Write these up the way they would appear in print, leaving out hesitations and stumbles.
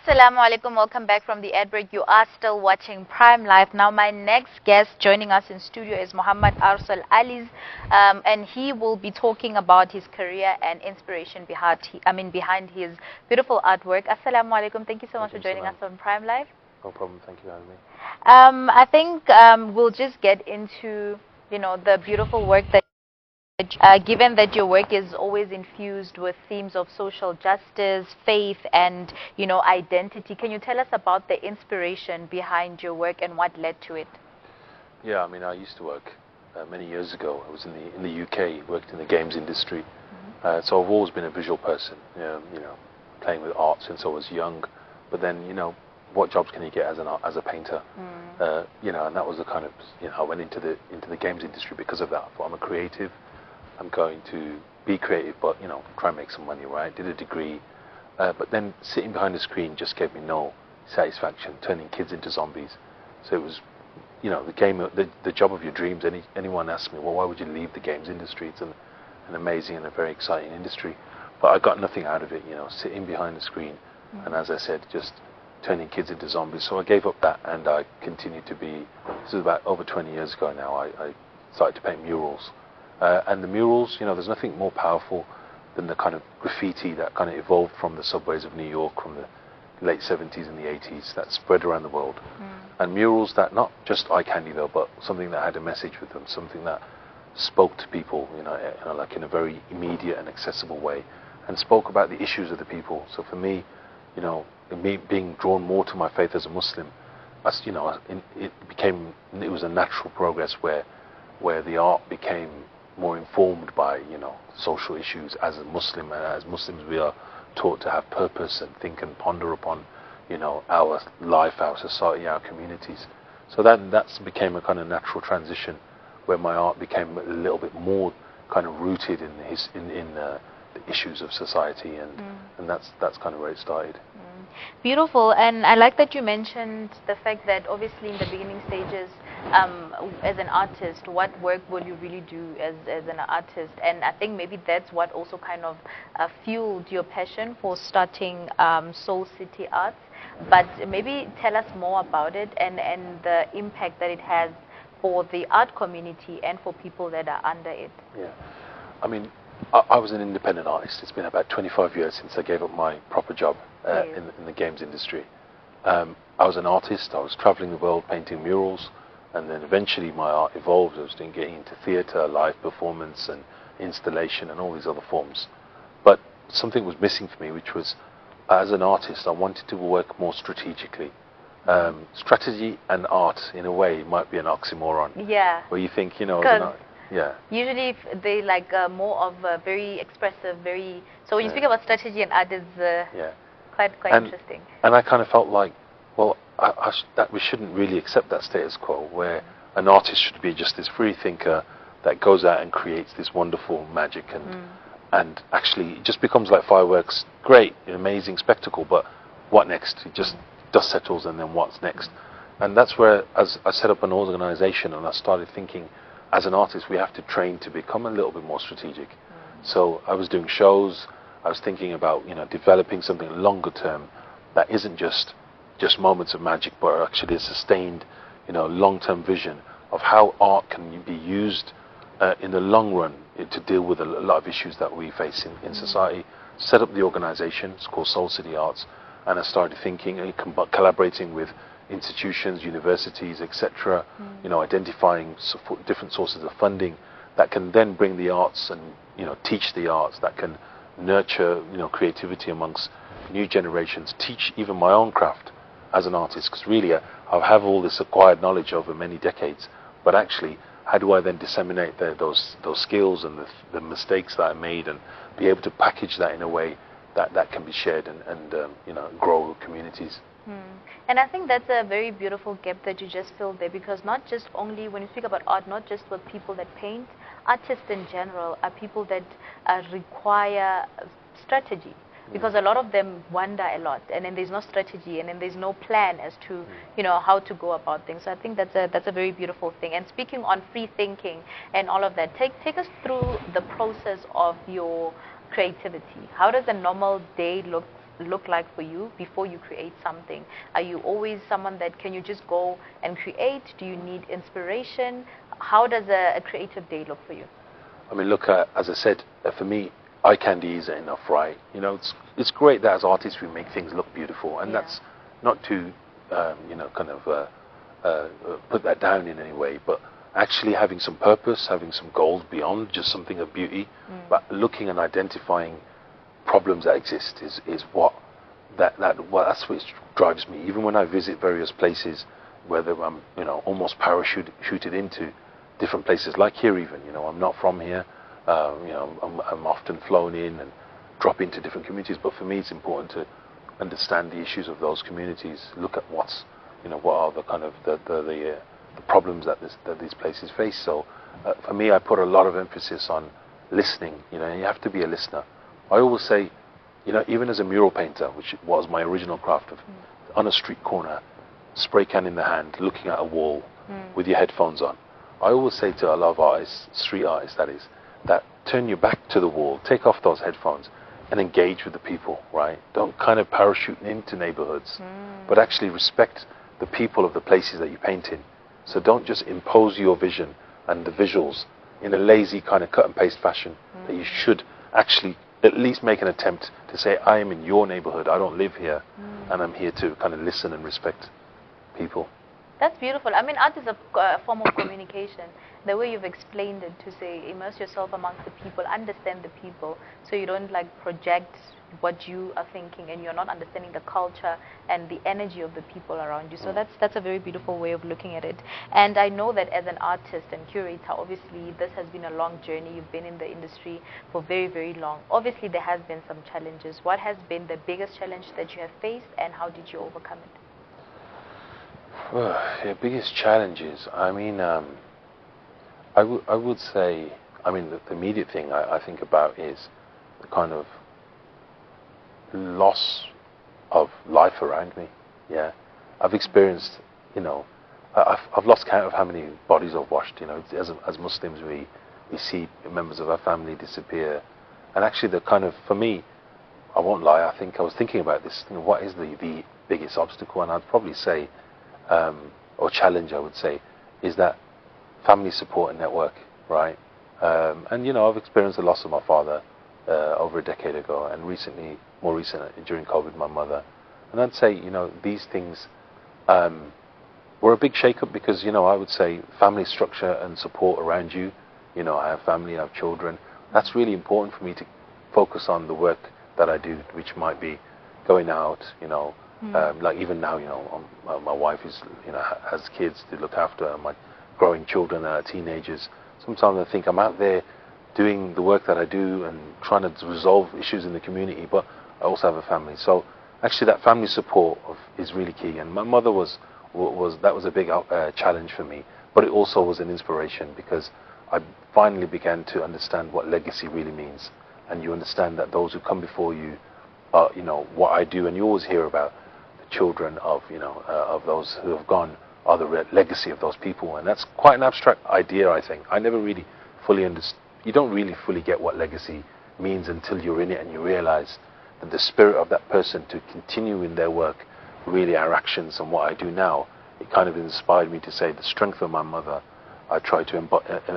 Assalamu alaikum, welcome back from the ad break. You are still watching Prime Live. Now my next guest joining us in studio is Mohammed Aerosol Ali, and he will be talking about his career and inspiration behind his beautiful artwork. Assalamu alaikum, thank you so much for joining us on Prime Live. No problem, thank you for having me. I think we'll just get into the beautiful work that given that your work is always infused with themes of social justice, faith, and identity. Can you tell us about the inspiration behind your work and what led to it? Yeah, I mean, I used to work many years ago. I was in the UK, worked in the games industry. So I've always been a visual person, playing with art since I was young. But then, what jobs can you get as a painter? And that was the kind of, I went into the games industry because of that. I thought, I'm a creative. I'm going to be creative, but try and make some money, right? Did a degree, but then sitting behind the screen just gave me no satisfaction. Turning kids into zombies. So it was, the job of your dreams. Anyone asked me, well, why would you leave the games industry? It's an amazing and a very exciting industry, but I got nothing out of it. Sitting behind the screen, and as I said, just turning kids into zombies. So I gave up that, and I continued to be. This is about over 20 years ago now. I started to paint murals. And the murals, there's nothing more powerful than the kind of graffiti that kind of evolved from the subways of New York from the late 70s and the 80s that spread around the world. And murals that not just eye candy though, but something that had a message with them, something that spoke to people, like in a very immediate and accessible way, and spoke about the issues of the people. So for me, me being drawn more to my faith as a Muslim, it was a natural progress where the art became more informed by social issues. As a Muslim, and as Muslims we are taught to have purpose and think and ponder upon our life, our society, our communities. So that's became a kind of natural transition where my art became a little bit more kind of rooted in the issues of society, and that's kind of where it started. Beautiful. And I like that you mentioned the fact that obviously in the beginning stages, as an artist, what work will you really do as an artist? And I think maybe that's what also kind of fueled your passion for starting Soul City Arts. But maybe tell us more about it and the impact that it has for the art community and for people that are under it. Yeah, I mean, I was an independent artist. It's been about 25 years since I gave up my proper job in the games industry. I was an artist. I was traveling the world painting murals, and then eventually my art evolved. I was getting into theatre, live performance, and installation, and all these other forms. But something was missing for me, which was, as an artist, I wanted to work more strategically. Strategy and art, in a way, might be an oxymoron. Yeah. Where you think, yeah. Usually they like more of a very expressive, so when you speak about strategy and art is quite interesting. And I kind of felt like, well, that we shouldn't really accept that status quo where an artist should be just this free thinker that goes out and creates this wonderful magic and actually it just becomes like fireworks, great, an amazing spectacle, but what next? It just dust settles, and then what's next? And that's where, as I set up an organization and I started thinking, as an artist, we have to train to become a little bit more strategic. So I was doing shows. I was thinking about developing something longer term that isn't just moments of magic, but actually a sustained, long-term vision of how art can be used in the long run to deal with a lot of issues that we face in society. Set up the organization. It's called Soul City Arts, and I started thinking, collaborating with institutions, universities, etc. Identifying different sources of funding that can then bring the arts and teach the arts, that can nurture creativity amongst new generations, teach even my own craft as an artist, because really I have all this acquired knowledge over many decades, but actually how do I then disseminate those skills and the mistakes that I made and be able to package that in a way that can be shared and grow communities. And I think that's a very beautiful gap that you just filled there, because not just only when you speak about art, not just with people that paint, artists in general are people that require strategy, because a lot of them wonder a lot, and then there's no strategy, and then there's no plan as to how to go about things. So I think that's a very beautiful thing. And speaking on free thinking and all of that, take us through the process of your creativity. How does a normal day look look like for you before you create something? Are you always someone that can you just go and create? Do you need inspiration? How does a creative day look for you? I mean, look, as I said, for me, eye candy isn't enough, right? You know, it's great that as artists we make things look beautiful, and that's not to, you know, kind of put that down in any way, but actually having some purpose, having some goals beyond just something of beauty, but looking and identifying problems that exist is what that's what drives me. Even when I visit various places, whether I'm, you know, almost parachuted into different places, like here even, you know, I'm not from here, you know, I'm often flown in and drop into different communities, but for me it's important to understand the issues of those communities, look at what's, you know, what are the kind of the problems that these places face. So for me, I put a lot of emphasis on listening. You know, you have to be a listener. I always say, you know, even as a mural painter, which was my original craft, of on a street corner, spray can in the hand, looking at a wall with your headphones on, I always say to a lot of artists, street artists that is, that turn your back to the wall, take off those headphones and engage with the people, right? Don't kind of parachute into neighborhoods, but actually respect the people of the places that you paint in. So don't just impose your vision and the visuals in a lazy kind of cut and paste fashion, that you should actually at least make an attempt to say, I am in your neighborhood, I don't live here, and I'm here to kind of listen and respect people. That's beautiful. I mean, art is a form of communication. The way you've explained it, to say immerse yourself amongst the people, understand the people, so you don't like project what you are thinking, and you're not understanding the culture and the energy of the people around you. So that's a very beautiful way of looking at it. And I know that as an artist and curator, obviously this has been a long journey. You've been in the industry for very, very long. Obviously there has been some challenges. What has been the biggest challenge that you have faced, and how did you overcome it? The biggest challenges, I mean, I would say, I mean, the immediate thing I think about is the kind of loss of life around me. Yeah, I've experienced, you know, I've lost count of how many bodies I've washed. You know, as Muslims we see members of our family disappear, and actually the kind of, for me, I won't lie, I think I was thinking about this, you know, what is the biggest obstacle, and I'd probably say, or challenge I would say, is that family support and network, right? And you know, I've experienced the loss of my father over a decade ago, and more recently during COVID, my mother. And I'd say, you know, these things were a big shake-up, because, you know, I would say family structure and support around you. You know, I have family, I have children. That's really important for me to focus on the work that I do, which might be going out, you know, like even now, you know, my wife is, you know, has kids to look after, and my growing children are teenagers. Sometimes I think I'm out there doing the work that I do and trying to resolve issues in the community, but I also have a family. So actually that family support is really key. And my mother was a big challenge for me, but it also was an inspiration, because I finally began to understand what legacy really means. And you understand that those who come before you, you know, what I do, and you always hear about the children of, you know, of those who have gone are the legacy of those people. And that's quite an abstract idea, I think. I never really fully understood. You don't really fully get what legacy means until you're in it and you realize that the spirit of that person to continue in their work, really our actions and what I do now, it kind of inspired me to say the strength of my mother I try to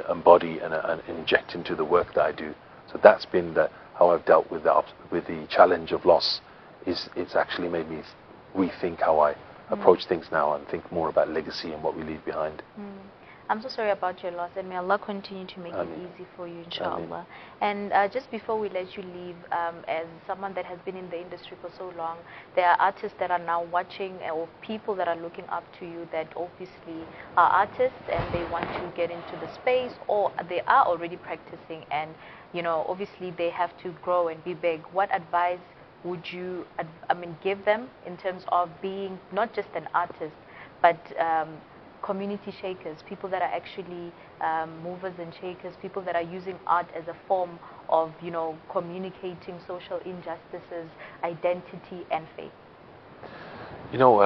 embody and inject into the work that I do. So that's been how I've dealt with the challenge of loss. It's actually made me rethink how I approach things now, and think more about legacy and what we leave behind. I'm so sorry about your loss, and may Allah continue to make it easy for you, inshallah. And just before we let you leave, as someone that has been in the industry for so long, there are artists that are now watching, or people that are looking up to you, that obviously are artists and they want to get into the space, or they are already practicing, and you know, obviously they have to grow and be big. What advice would you give them in terms of being not just an artist, but community shakers, people that are actually movers and shakers, people that are using art as a form of, you know, communicating social injustices, identity and faith? You know,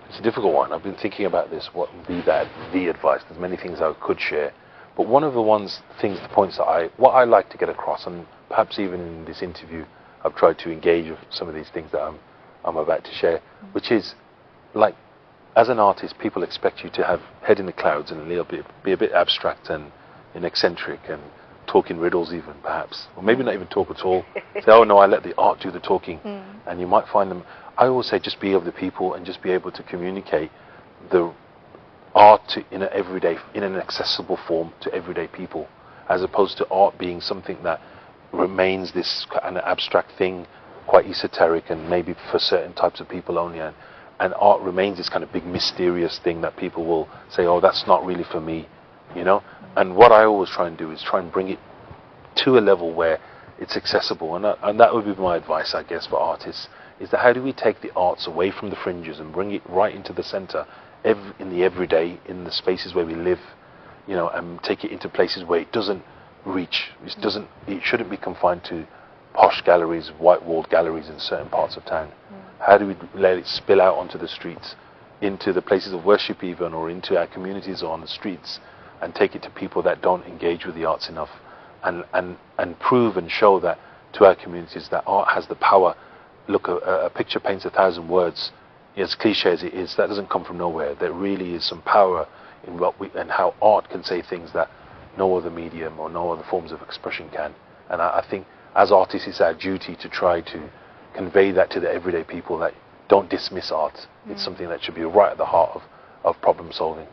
it's a difficult one. I've been thinking about this, what would be the advice. There's many things I could share, but one of the points that what I like to get across, and perhaps even in this interview I've tried to engage with some of these things that I'm about to share, which is like, as an artist, people expect you to have head in the clouds and be a bit abstract and eccentric and talk in riddles even, perhaps, or maybe not even talk at all. Say, oh no, I let the art do the talking. And you might find them. I always say, just be of the people and just be able to communicate the art in an accessible form to everyday people, as opposed to art being something that remains this kind of abstract thing, quite esoteric and maybe for certain types of people only, and art remains this kind of big mysterious thing that people will say, oh, that's not really for me, you know. And what I always try and do is try and bring it to a level where it's accessible, and that would be my advice, I guess, for artists, is that how do we take the arts away from the fringes and bring it right into the center, in the everyday, in the spaces where we live, you know, and take it into places where it doesn't reach, it shouldn't be confined to posh galleries, white-walled galleries in certain parts of town. How do we let it spill out onto the streets, into the places of worship even, or into our communities or on the streets, and take it to people that don't engage with the arts enough, and prove and show that to our communities that art has the power. Look, a picture paints 1,000 words. As cliche as it is, that doesn't come from nowhere. There really is some power in and how art can say things that no other medium or no other forms of expression can. And I think as artists, it's our duty to try to convey that to the everyday people, that don't dismiss art. It's something that should be right at the heart of problem solving.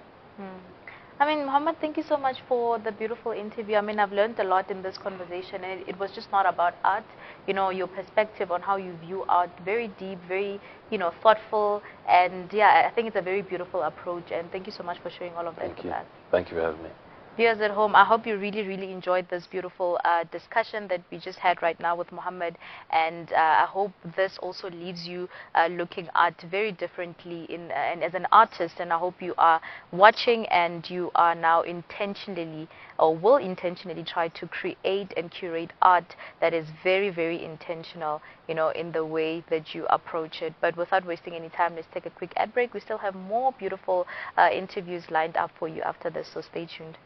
I mean, Mohammed, thank you so much for the beautiful interview. I mean, I've learned a lot in this conversation, and it was just not about art. You know, your perspective on how you view art, very deep, very, you know, thoughtful, and yeah, I think it's a very beautiful approach, and thank you so much for sharing all of that with us. Thank you for having me. Viewers at home, I hope you really enjoyed this beautiful discussion that we just had right now with Mohammed, and I hope this also leaves you looking at very differently and as an artist, and I hope you are watching and you are now intentionally or will intentionally try to create and curate art that is very intentional, you know, in the way that you approach it. But without wasting any time, let's take a quick ad break. We still have more beautiful interviews lined up for you after this, so stay tuned.